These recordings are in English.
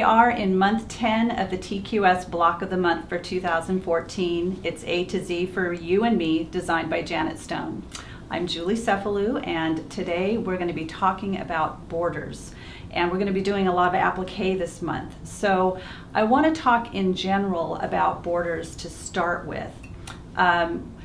we are in month 10 of the TQS Block of the Month for 2014. It's A to Z for You and Me, designed by Janet Stone. I'm Julie Cephalou, and today we're going to be talking about borders. And we're going to be doing a lot of applique this month. So I want to talk in general about borders to start with.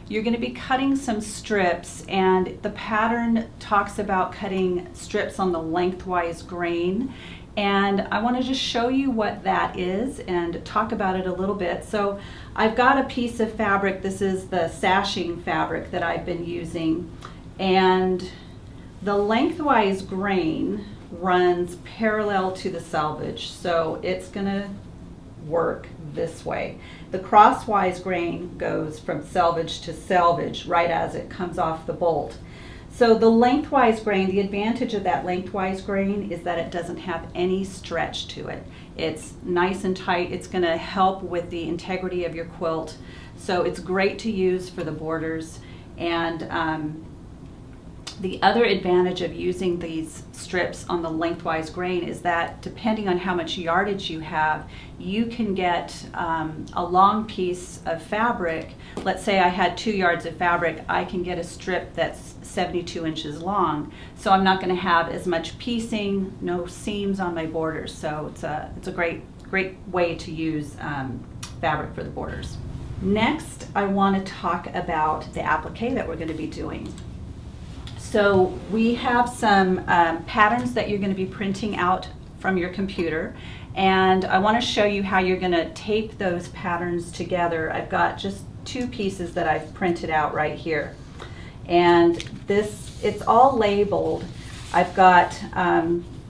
You're going to be cutting some strips, and the pattern talks about cutting strips on the lengthwise grain. And I want to just show you what that is and talk about it a little bit. So I've got a piece of fabric. This is the sashing fabric that I've been using. And the lengthwise grain runs parallel to the selvage. So it's going to work this way. The crosswise grain goes from selvage to selvage right as it comes off the bolt. So the lengthwise grain, the advantage of that lengthwise grain is that it doesn't have any stretch to it. It's nice and tight. It's going to help with the integrity of your quilt. So it's great to use for the borders. And the other advantage of using these strips on the lengthwise grain is that depending on how much yardage you have, you can get a long piece of fabric. Let's say I had 2 yards of fabric, I can get a strip that's 72 inches long. So I'm not going to have as much piecing, no seams on my borders. So it's a great way to use fabric for the borders. Next, I want to talk about the applique that we're going to be doing. So we have some patterns that you're going to be printing out from your computer, and I want to show you how you're going to tape those patterns together. I've got just 2 pieces that I've printed out right here, and it's all labeled. I've got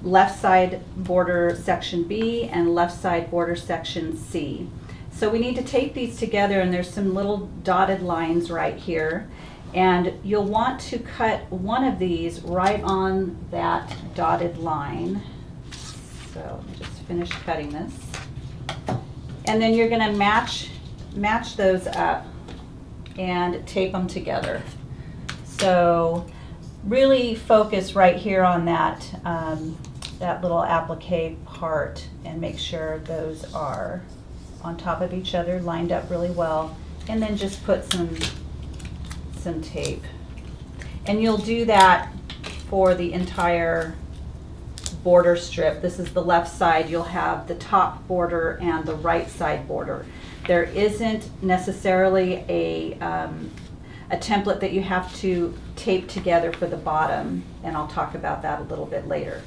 left side border section B and left side border section C. So we need to tape these together, and there's some little dotted lines right here. And you'll want to cut one of these right on that dotted line. So let me just finish cutting this. And then you're going to match those up and tape them together. So really focus right here on that, that little applique part, and make sure those are on top of each other, lined up really well. And then just put some tape, and you'll do that for the entire border strip. This is the left side. You'll have the top border and the right side border. There isn't necessarily a template that you have to tape together for the bottom, and I'll talk about that a little bit later.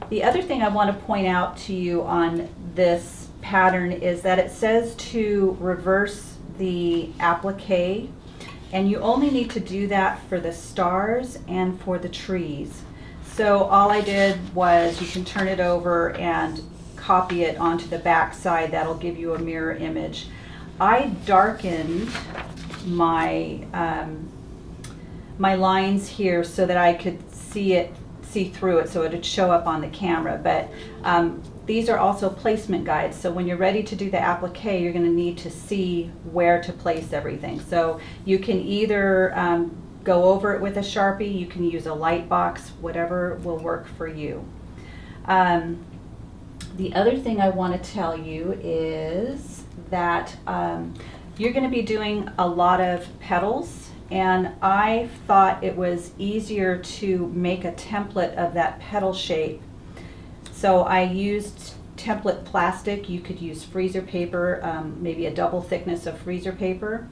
The other thing I want to point out to you on this pattern is that it says to reverse the applique. And you only need to do that for the stars and for the trees. So all I did was, you can turn it over and copy it onto the back side. That'll give you a mirror image. I darkened my my lines here so that I could see through it, so it would show up on the camera. But these are also placement guides, so when you're ready to do the applique, you're going to need to see where to place everything. So you can either go over it with a Sharpie, you can use a light box, whatever will work for you. The other thing I want to tell you is that you're going to be doing a lot of petals, and I thought it was easier to make a template of that petal shape. So I used template plastic. You could use freezer paper, maybe a double thickness of freezer paper,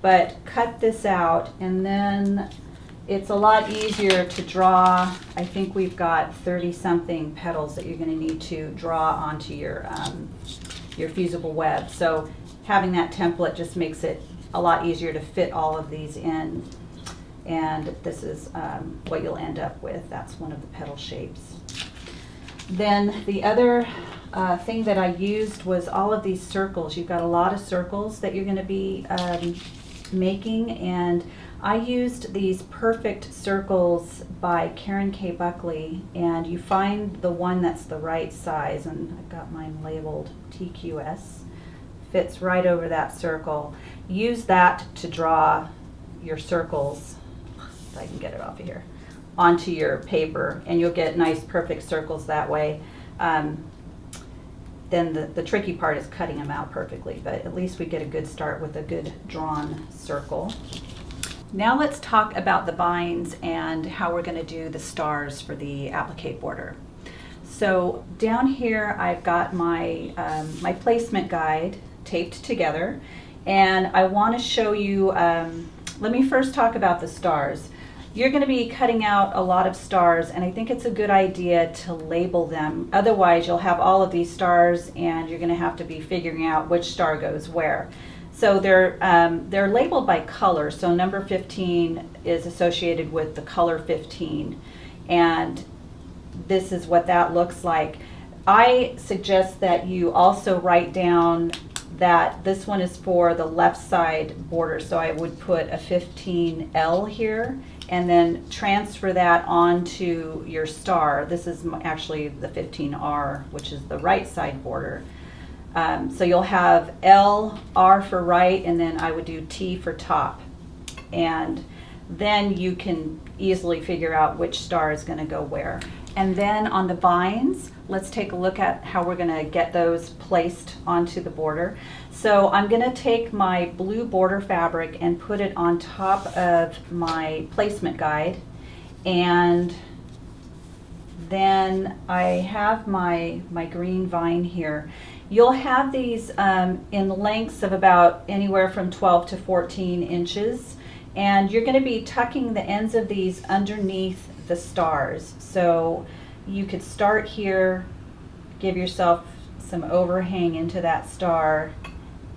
but cut this out, and then it's a lot easier to draw. I think we've got 30-something petals that you're going to need to draw onto your fusible web. So having that template just makes it a lot easier to fit all of these in, and this is what you'll end up with. That's one of the petal shapes. Then the other thing that I used was all of these circles. You've got a lot of circles that you're going to be making, and I used these Perfect Circles by Karen K. Buckley, and you find the one that's the right size, and I've got mine labeled TQS. Fits right over that circle. Use that to draw your circles, if I can get it off of here, onto your paper, and you'll get nice perfect circles that way. then the tricky part is cutting them out perfectly, but at least we get a good start with a good drawn circle. Now let's talk about the vines and how we're going to do the stars for the applique border. So down here I've got my, my placement guide taped together, and I want to show you, let me first talk about the stars. You're going to be cutting out a lot of stars, and I think it's a good idea to label them. Otherwise you'll have all of these stars and you're going to have to be figuring out which star goes where. So they're labeled by color. So number 15 is associated with the color 15, and this is what that looks like. I suggest that you also write down that this one is for the left side border. So I would put a 15L here and then transfer that onto your star. This is actually the 15R, which is the right side border. So you'll have L, R for right, and then I would do T for top. And then you can easily figure out which star is going to go where. And then on the vines, let's take a look at how we're going to get those placed onto the border. So I'm going to take my blue border fabric and put it on top of my placement guide, and then I have my green vine here. You'll have these in lengths of about anywhere from 12 to 14 inches, and you're going to be tucking the ends of these underneath the stars. So you could start here, give yourself some overhang into that star,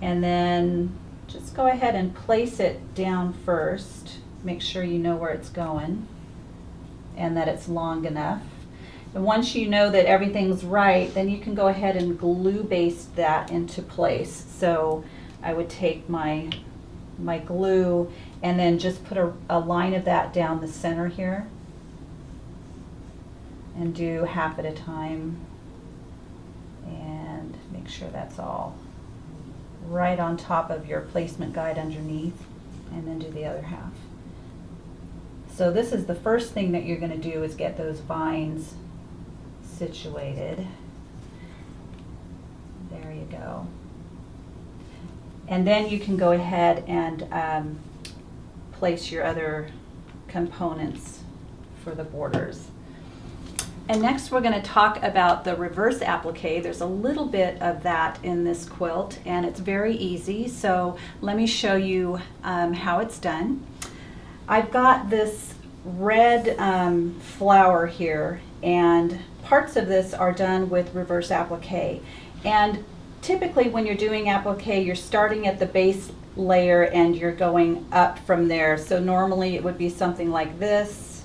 and then just go ahead and place it down first. Make sure you know where it's going and that it's long enough. And once you know that everything's right, then you can go ahead and glue baste that into place. So I would take my glue and then just put a line of that down the center here, and do half at a time, and make sure that's all right on top of your placement guide underneath, and then do the other half. So this is the first thing that you're going to do, is get those vines situated. There you go. And then you can go ahead and place your other components for the borders. And next we're going to talk about the reverse applique. There's a little bit of that in this quilt, and it's very easy. So let me show you how it's done. I've got this red flower here, and parts of this are done with reverse applique. And typically when you're doing applique, you're starting at the base layer and you're going up from there. So normally it would be something like this,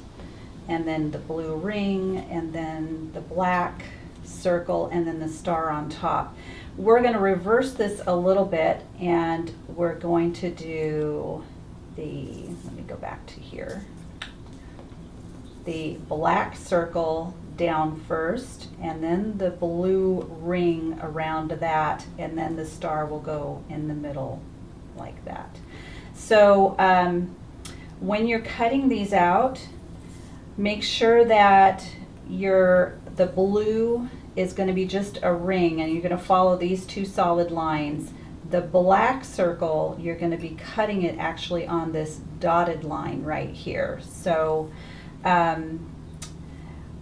and then the blue ring, and then the black circle, and then the star on top. We're going to reverse this a little bit, and we're going to do the, let me go back to here, the black circle down first, and then the blue ring around that, and then the star will go in the middle like that. So when you're cutting these out, make sure that the blue is going to be just a ring, and you're going to follow these two solid lines. The black circle, you're going to be cutting it actually on this dotted line right here. So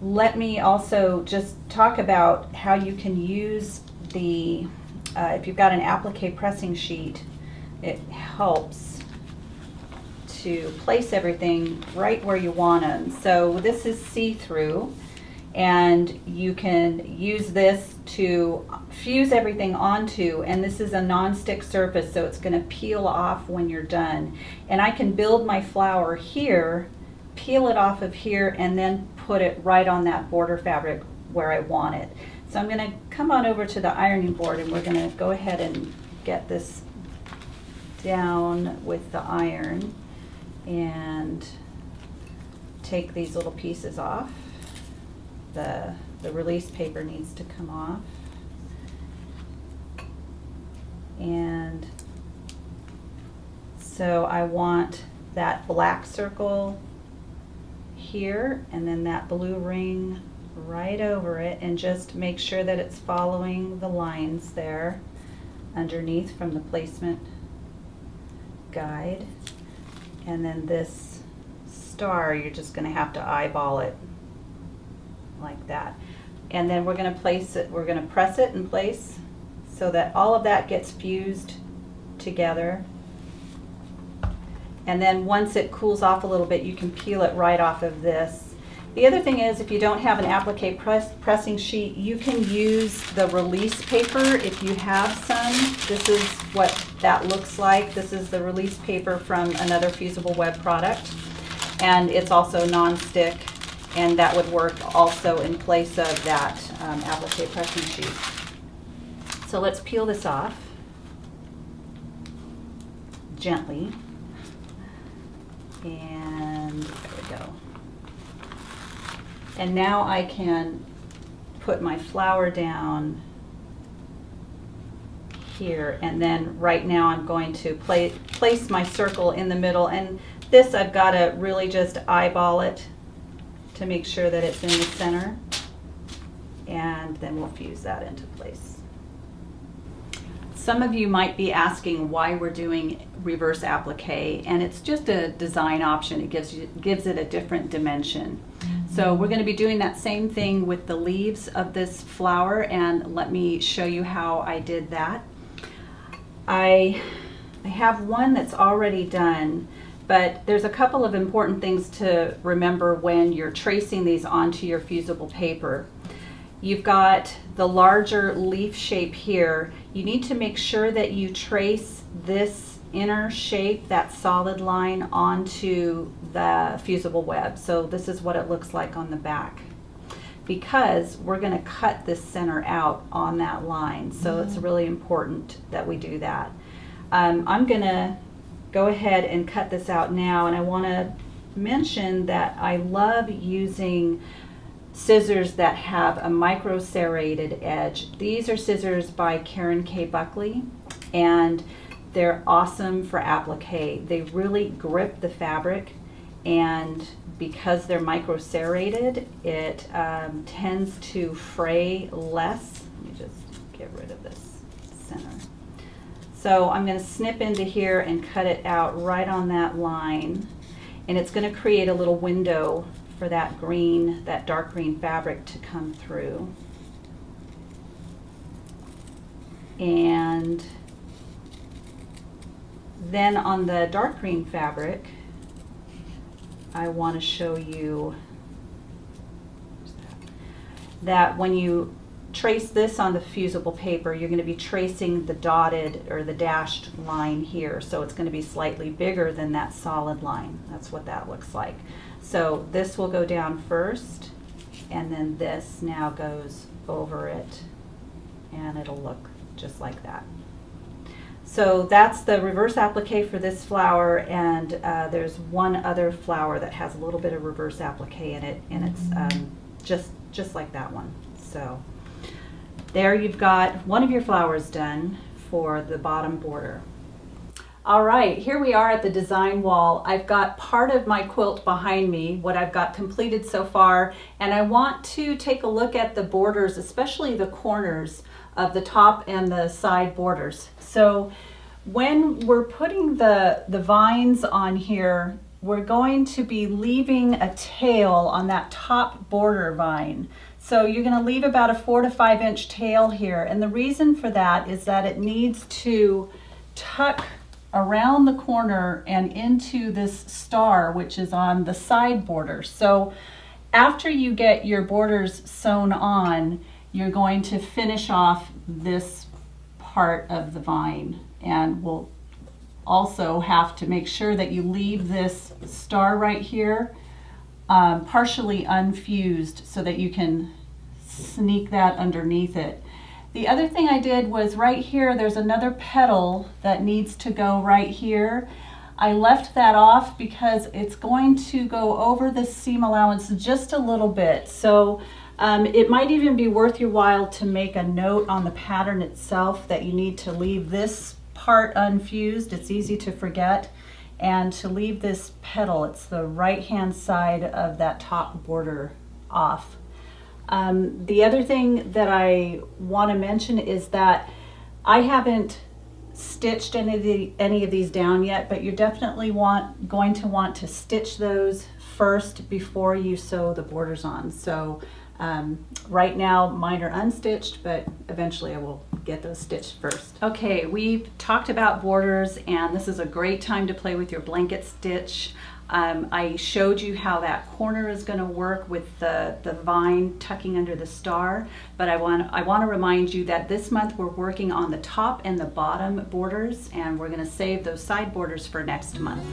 let me also just talk about how you can use the, if you've got an applique pressing sheet, it helps to place everything right where you want them. So this is see-through, and you can use this to fuse everything onto, and this is a non-stick surface, so it's going to peel off when you're done. And I can build my flower here, peel it off of here, and then put it right on that border fabric where I want it. So I'm going to come on over to the ironing board, and we're going to go ahead and get this down with the iron and take these little pieces off. The release paper needs to come off. And so I want that black circle here, and then that blue ring right over it and just make sure that it's following the lines there underneath from the placement guide. And then this star, you're just going to have to eyeball it like that. And then we're going to place it, we're going to press it in place so that all of that gets fused together. And then once it cools off a little bit, you can peel it right off of this. The other thing is, if you don't have an applique pressing sheet, you can use the release paper if you have some. This is what that looks like. This is the release paper from another Fusible Web product. And it's also non-stick, and that would work also in place of that applique pressing sheet. So let's peel this off gently. And there we go. And now I can put my flower down here, and then right now I'm going to place my circle in the middle, and this I've got to really just eyeball it to make sure that it's in the center, and then we'll fuse that into place. Some of you might be asking why we're doing reverse applique, and it's just a design option. It gives it a different dimension. So we're going to be doing that same thing with the leaves of this flower, and let me show you how I did that. I have one that's already done, but there's a couple of important things to remember when you're tracing these onto your fusible paper. You've got the larger leaf shape here. You need to make sure that you trace this inner shape, that solid line, onto the fusible web. So this is what it looks like on the back, because we're going to cut this center out on that line. So it's really important that we do that. I'm going to go ahead and cut this out now, and I want to mention that I love using scissors that have a micro serrated edge. These are scissors by Karen K. Buckley, and they're awesome for applique. They really grip the fabric, and because they're micro serrated, it tends to fray less. Let me just get rid of this center. So I'm going to snip into here and cut it out right on that line, and it's going to create a little window for that green, that dark green fabric to come through. And then on the dark green fabric, I want to show you that when you trace this on the fusible paper, you're going to be tracing the dotted or the dashed line here. So it's going to be slightly bigger than that solid line. That's what that looks like. So this will go down first, and then this now goes over it, and it'll look just like that. So that's the reverse applique for this flower, and there's one other flower that has a little bit of reverse applique in it, and it's just like that one. So there you've got one of your flowers done for the bottom border. All right, here we are at the design wall. I've got part of my quilt behind me, what I've got completed so far, and I want to take a look at the borders, especially the corners of the top and the side borders. So when we're putting the vines on here, we're going to be leaving a tail on that top border vine. So you're going to leave about a 4 to 5 inch tail here, and the reason for that is that it needs to tuck around the corner and into this star, which is on the side border. So after you get your borders sewn on, you're going to finish off this part of the vine, and we'll also have to make sure that you leave this star right here partially unfused so that you can sneak that underneath it. The other thing I did was right here, there's another petal that needs to go right here. I left that off because it's going to go over the seam allowance just a little bit. So it might even be worth your while to make a note on the pattern itself that you need to leave this part unfused. It's easy to forget. And to leave this petal, it's the right hand side of that top border, off. The other thing that I want to mention is that I haven't stitched any of these down yet, but you're definitely going to want to stitch those first before you sew the borders on. So right now mine are unstitched, but eventually I will get those stitched first. Okay, we've talked about borders, and this is a great time to play with your blanket stitch. I showed you how that corner is going to work with the vine tucking under the star, but I want to remind you that this month we're working on the top and the bottom borders, and we're going to save those side borders for next month.